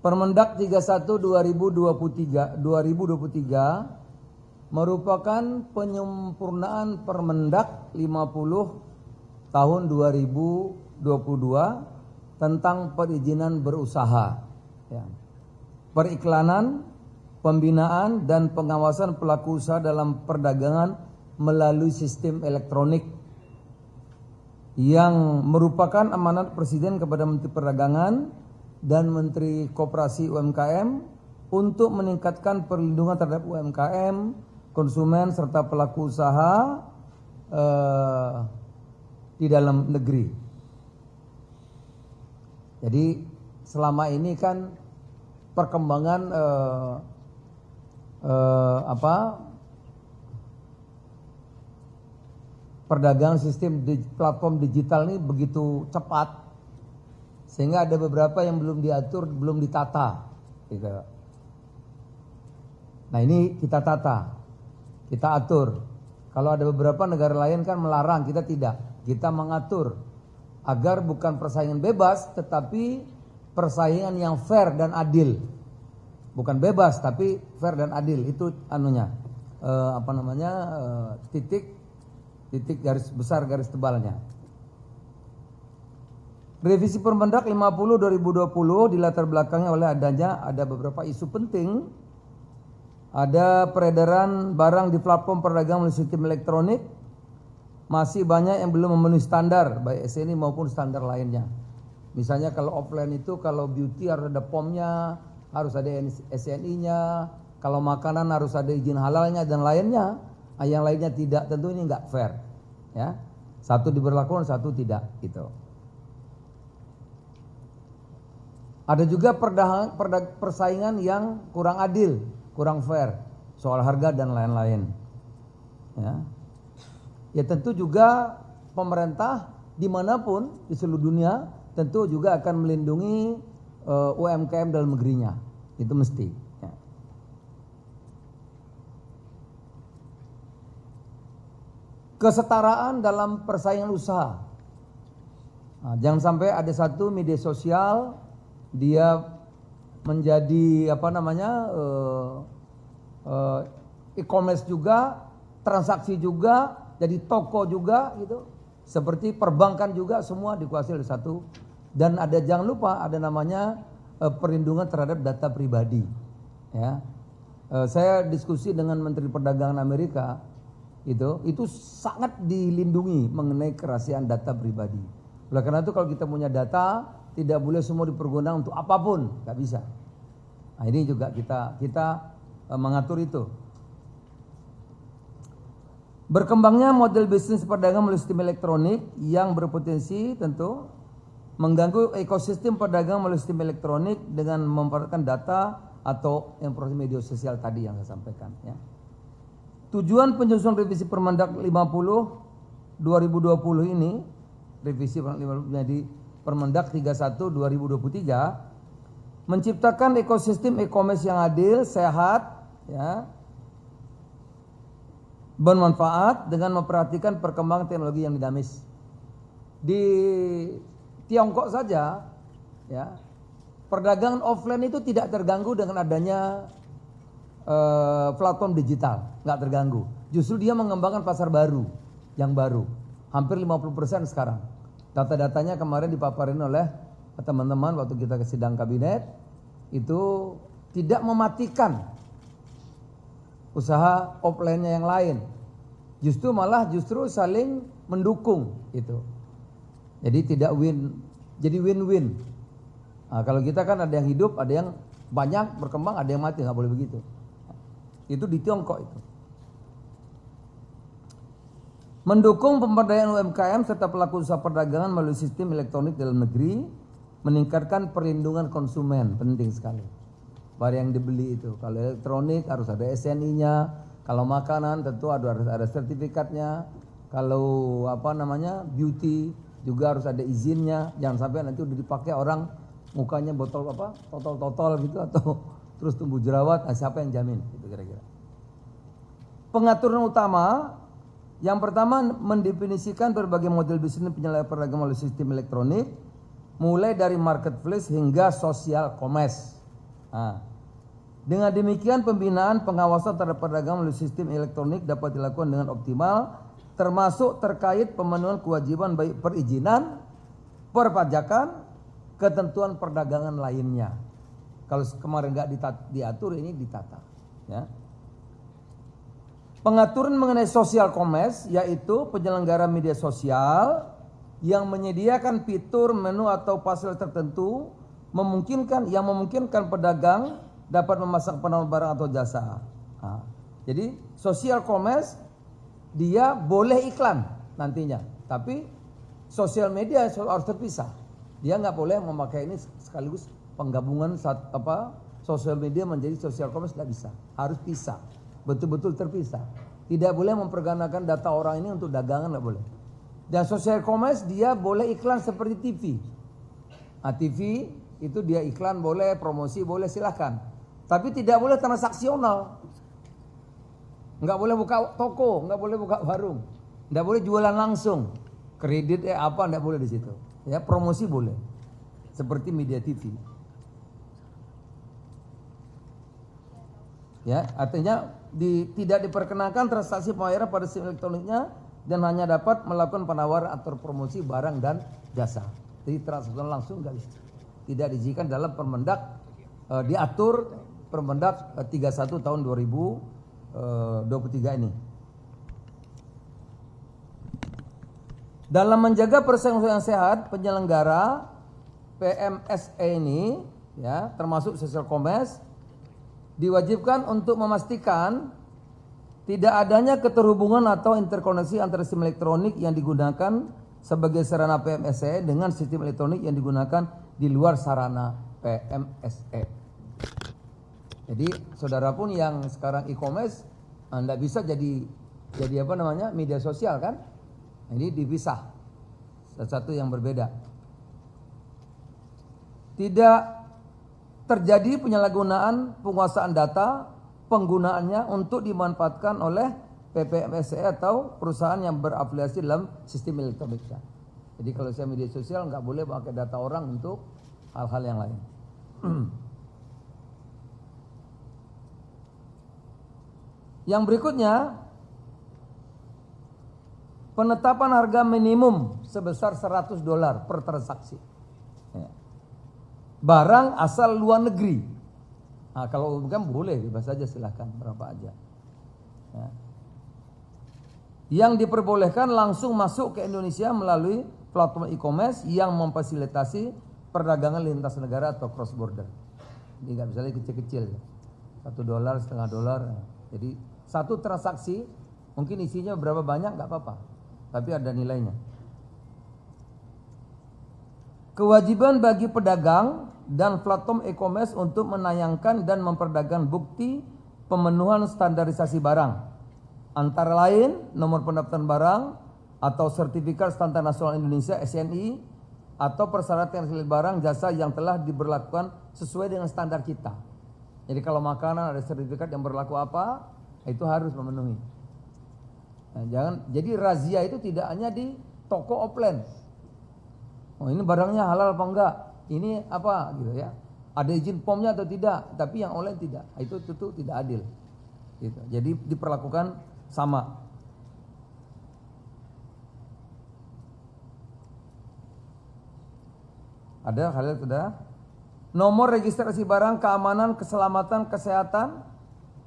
Permendak 31 2023 merupakan penyempurnaan Permendak 50 tahun 2022 tentang perizinan berusaha, ya, periklanan, pembinaan dan pengawasan pelaku usaha dalam perdagangan melalui sistem elektronik, yang merupakan amanat Presiden kepada Menteri Perdagangan dan Menteri Koperasi UMKM untuk meningkatkan perlindungan terhadap UMKM, konsumen serta pelaku usaha di dalam negeri. Jadi selama ini kan perkembangan perdagangan sistem platform digital ini begitu cepat, sehingga ada beberapa yang belum diatur, belum ditata, gitu. Nah ini kita tata, kita atur. Kalau ada beberapa negara lain kan melarang, kita tidak. Kita mengatur agar bukan persaingan bebas, tetapi persaingan yang fair dan adil. Bukan bebas, tapi fair dan adil. Itu anunya, titik garis besar, garis tebalnya. Revisi Permendak 50 2020 dilatar belakangi oleh ada beberapa isu penting. Ada peredaran barang di platform perdagangan melalui sistem elektronik. Masih banyak yang belum memenuhi standar baik SNI maupun standar lainnya. Misalnya kalau offline itu, kalau beauty harus ada POM-nya, harus ada SNI-nya. Kalau makanan harus ada izin halalnya dan lainnya. Yang lainnya tidak, tentu ini enggak fair, ya. Satu diberlakukan, satu tidak, gitu. Ada juga persaingan yang kurang adil, kurang fair, soal harga dan lain-lain, ya. Ya tentu juga pemerintah dimanapun di seluruh dunia tentu juga akan melindungi UMKM dalam negerinya, itu mesti, ya. Kesetaraan dalam persaingan usaha. Nah, jangan sampai ada satu media sosial dia menjadi e-commerce juga, transaksi juga, jadi toko juga, gitu. Seperti perbankan juga, semua dikuasai oleh satu. Dan ada, jangan lupa ada namanya perlindungan terhadap data pribadi, ya. Saya diskusi dengan Menteri Perdagangan Amerika. Itu sangat dilindungi mengenai kerahasiaan data pribadi. Oleh karena itu kalau kita punya data, tidak boleh semua dipergunakan untuk apapun, nggak bisa. Nah ini juga kita mengatur itu. Berkembangnya model bisnis perdagangan melalui sistem elektronik yang berpotensi tentu mengganggu ekosistem perdagangan melalui sistem elektronik dengan memanfaatkan data atau yang proses media sosial tadi yang saya sampaikan, ya. Tujuan penyusunan revisi Permendak 50 2020 ini, revisi menjadi Permendak 31 2023, menciptakan ekosistem e-commerce yang adil, sehat, ya, bermanfaat dengan memperhatikan perkembangan teknologi yang dinamis. Di Tiongkok saja, ya, perdagangan offline itu tidak terganggu dengan adanya platform digital, nggak terganggu. Justru dia mengembangkan pasar baru, yang baru, hampir 50% sekarang. Data-datanya kemarin dipaparin oleh teman-teman waktu kita ke sidang kabinet, itu tidak mematikan usaha offline-nya yang lain. Justru saling mendukung itu. Jadi tidak jadi win-win. Nah, kalau kita kan ada yang hidup, ada yang banyak berkembang, ada yang mati, nggak boleh begitu. Itu di Tiongkok itu. Mendukung pemberdayaan UMKM serta pelaku usaha perdagangan melalui sistem elektronik dalam negeri, meningkatkan perlindungan konsumen, penting sekali. Barang yang dibeli itu, kalau elektronik harus ada SNI-nya, kalau makanan tentu harus ada sertifikatnya, kalau beauty juga harus ada izinnya, jangan sampai nanti udah dipakai orang mukanya botol totol gitu atau terus tumbuh jerawat, siapa yang jamin? Itu kira-kira. Pengaturan utama, yang pertama mendefinisikan berbagai model bisnis penyelenggaraan perdagangan melalui sistem elektronik, mulai dari marketplace hingga social commerce. Nah, dengan demikian pembinaan pengawasan terhadap perdagangan melalui sistem elektronik dapat dilakukan dengan optimal, termasuk terkait pemenuhan kewajiban baik perizinan, perpajakan, ketentuan perdagangan lainnya. Kalau kemarin nggak diatur, ini ditata. Ya. Pengaturan mengenai social commerce, yaitu penyelenggara media sosial yang menyediakan fitur, menu atau pasal tertentu yang memungkinkan pedagang dapat memasang penawaran barang atau jasa. Nah, jadi social commerce dia boleh iklan nantinya, tapi sosial media harus terpisah. Dia nggak boleh memakai ini sekaligus penggabungan sosial media menjadi social commerce, nggak bisa. Harus pisah, betul-betul terpisah. Tidak boleh mempergunakan data orang ini untuk dagangan, nggak boleh. Dan social commerce dia boleh iklan seperti TV. Nah, TV itu dia iklan boleh, promosi boleh, silahkan. Tapi tidak boleh transaksional. Nggak boleh buka toko, nggak boleh buka warung, nggak boleh jualan langsung. Kredit apa nggak boleh di situ. Ya, promosi boleh. Seperti media TV. Ya, artinya tidak diperkenankan transaksi pembayaran pada sistem elektroniknya dan hanya dapat melakukan penawaran atau promosi barang dan jasa. Jadi transaksional langsung nggak bisa. Tidak diizinkan dalam Permendak, diatur Permendak 31 tahun 2023 ini. Dalam menjaga persaingan yang sehat, penyelenggara PMSE ini, ya, termasuk social commerce, diwajibkan untuk memastikan tidak adanya keterhubungan atau interkoneksi antara sistem elektronik yang digunakan sebagai sarana PMSE dengan sistem elektronik yang digunakan di luar sarana PMSE. Jadi saudara pun yang sekarang e-commerce Anda bisa jadi media sosial kan? Ini dipisah, satu yang berbeda. Tidak terjadi penyalahgunaan penguasaan data penggunaannya untuk dimanfaatkan oleh PPMSE atau perusahaan yang berafiliasi dalam sistem elektroniknya. Jadi kalau saya media sosial nggak boleh pakai data orang untuk hal-hal yang lain. Yang berikutnya, penetapan harga minimum sebesar $100 per transaksi. Ya. Barang asal luar negeri. Nah, kalau bukan boleh, bebas saja silahkan berapa aja. Ya. Yang diperbolehkan langsung masuk ke Indonesia melalui platform e-commerce yang memfasilitasi perdagangan lintas negara atau cross border. Jadi nggak bisa lagi kecil-kecil, $1, setengah dolar. Jadi satu transaksi mungkin isinya berapa banyak nggak apa-apa, tapi ada nilainya. Kewajiban bagi pedagang dan platform e-commerce untuk menayangkan dan memperdagangkan bukti pemenuhan standarisasi barang, antara lain nomor pendaftaran barang atau sertifikat standar nasional Indonesia SNI atau persyaratan barang jasa yang telah diberlakukan sesuai dengan standar kita. Jadi kalau makanan ada sertifikat yang berlaku apa, itu harus memenuhi. Nah, jadi razia itu tidak hanya di toko offline. Oh, ini barangnya halal apa enggak? Ini apa gitu ya? Ada izin POM-nya atau tidak? Tapi yang online tidak. Itu tentu tidak adil. Gitu. Jadi diperlakukan sama. Ada hal yang sudah. Nomor registrasi barang, keamanan, keselamatan, kesehatan.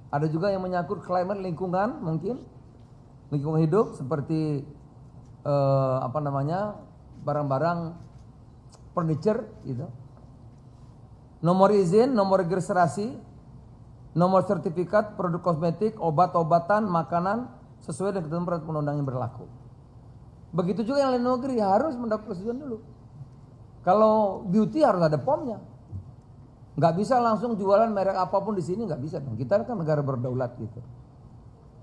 Ada juga yang menyangkut climate, lingkungan mungkin. Lingkungan hidup seperti barang-barang furniture gitu. Nomor izin, nomor registrasi, nomor sertifikat produk kosmetik, obat-obatan, makanan sesuai dengan ketentuan perundang-undangan yang berlaku. Begitu juga yang lain negeri harus mendapat persetujuan dulu. Kalau beauty harus ada POM-nya. Nggak bisa langsung jualan merek apapun di sini, nggak bisa dong. Kita kan negara berdaulat gitu.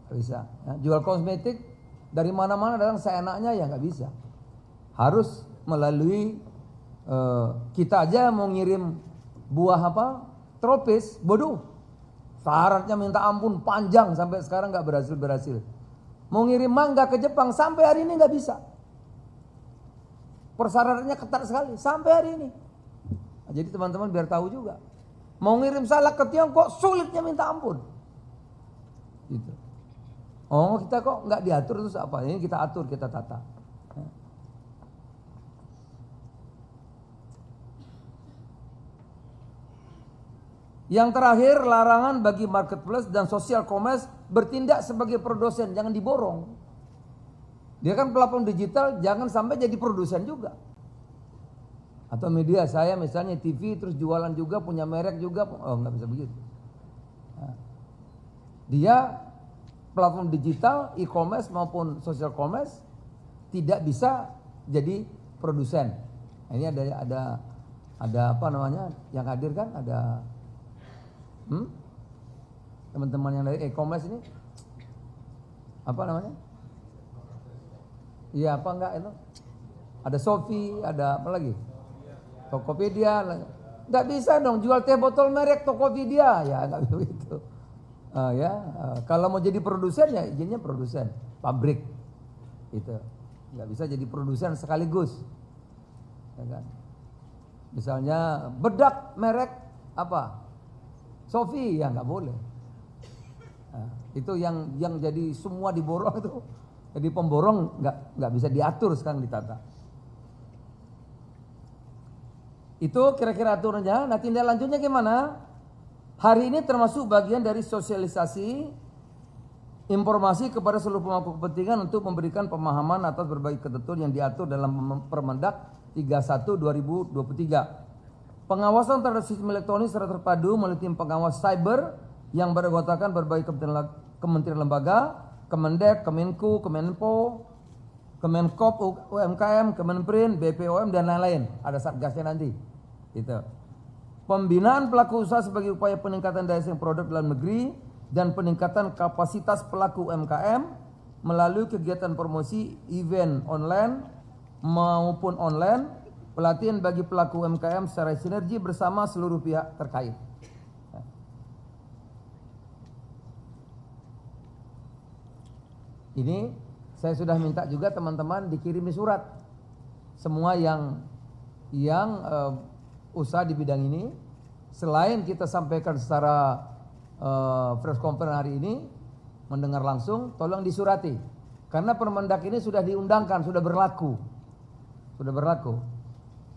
Nggak bisa. Ya, jual kosmetik dari mana-mana datang seenaknya ya nggak bisa. Harus melalui kita aja mau ngirim buah tropis, bodoh. Syaratnya minta ampun panjang sampai sekarang nggak berhasil. Mau ngirim mangga ke Jepang sampai hari ini nggak bisa. Persyaratannya ketat sekali sampai hari ini. Nah, jadi teman-teman biar tahu juga. Mau ngirim salak ke Tiongkok sulitnya minta ampun. Gitu. Oh kita kok nggak diatur terus apa? Ini kita atur, kita tata. Yang terakhir, larangan bagi marketplace dan social commerce bertindak sebagai produsen, jangan diborong. Dia kan platform digital, jangan sampai jadi produsen juga. Atau media saya misalnya TV terus jualan juga, punya merek juga, oh nggak bisa begitu. Nah, dia platform digital, e-commerce maupun social commerce tidak bisa jadi produsen. Nah, ini ada apa namanya yang hadir kan, ada teman-teman yang dari e-commerce ini apa namanya? Iya apa enggak itu? Ada Shopee, ada apa lagi? Tokopedia. Enggak bisa dong jual teh botol merek Tokopedia, ya enggak begitu. Kalau mau jadi produsen ya izinnya produsen pabrik, itu nggak bisa jadi produsen sekaligus, ya kan? Misalnya bedak merek apa, Shopee ya nggak boleh. Nah, itu yang jadi semua diborong itu, jadi pemborong nggak bisa diatur sekarang ditata. Itu kira-kira aturannya. Nah tindak lanjutnya gimana? Hari ini termasuk bagian dari sosialisasi informasi kepada seluruh pemangku kepentingan untuk memberikan pemahaman atas berbagai ketentuan yang diatur dalam Permendak 31 2023. Pengawasan terhadap sistem elektronik secara terpadu melalui tim pengawas cyber yang beranggotakan berbagai kementerian lembaga, Kemendek, Kemenku, Kemenpo, Kemenkop, UMKM, Kemenprin, BPOM dan lain-lain. Ada satgasnya nanti. Gitu. Pembinaan pelaku usaha sebagai upaya peningkatan daya saing produk dalam negeri dan peningkatan kapasitas pelaku UMKM melalui kegiatan promosi event online maupun online, pelatihan bagi pelaku UMKM secara sinergi bersama seluruh pihak terkait. Ini saya sudah minta juga teman-teman dikirimi surat semua yang usaha di bidang ini, selain kita sampaikan secara press conference hari ini, mendengar langsung, tolong disurati. Karena Permendak ini sudah diundangkan, sudah berlaku.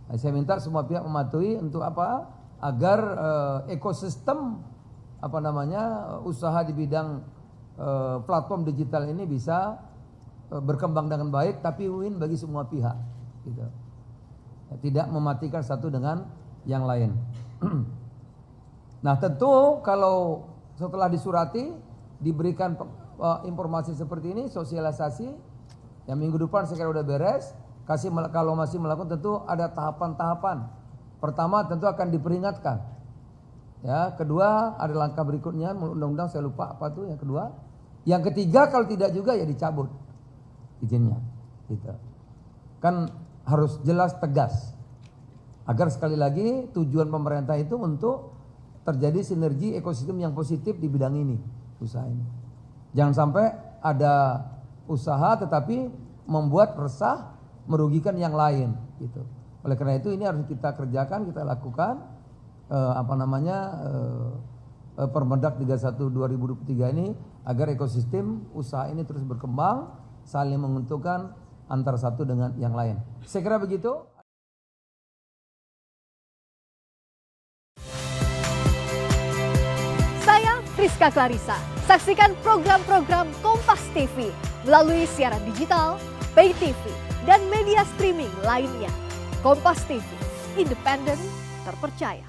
Nah, saya minta semua pihak mematuhi untuk apa? Agar ekosistem usaha di bidang platform digital ini bisa berkembang dengan baik, tapi win bagi semua pihak. Gitu. Tidak mematikan satu dengan yang lain. Nah tentu kalau setelah disurati diberikan informasi seperti ini, sosialisasi yang minggu depan saya kira udah beres. Kalau masih melakukan tentu ada tahapan-tahapan. Pertama tentu akan diperingatkan. Ya, kedua ada langkah berikutnya, undang-undang saya lupa apa tuh yang kedua. Yang ketiga kalau tidak juga ya dicabut izinnya. Gitu. Kan harus jelas tegas. Agar sekali lagi tujuan pemerintah itu untuk terjadi sinergi ekosistem yang positif di bidang ini, usaha ini. Jangan sampai ada usaha tetapi membuat resah, merugikan yang lain, gitu. Oleh karena itu ini harus kita kerjakan, kita lakukan Permendak 31 2023 ini agar ekosistem usaha ini terus berkembang, saling menguntungkan antara satu dengan yang lain. Saya kira begitu. Rizka Clarissa. Saksikan program-program Kompas TV melalui siaran digital, pay TV, dan media streaming lainnya. Kompas TV, independen, terpercaya.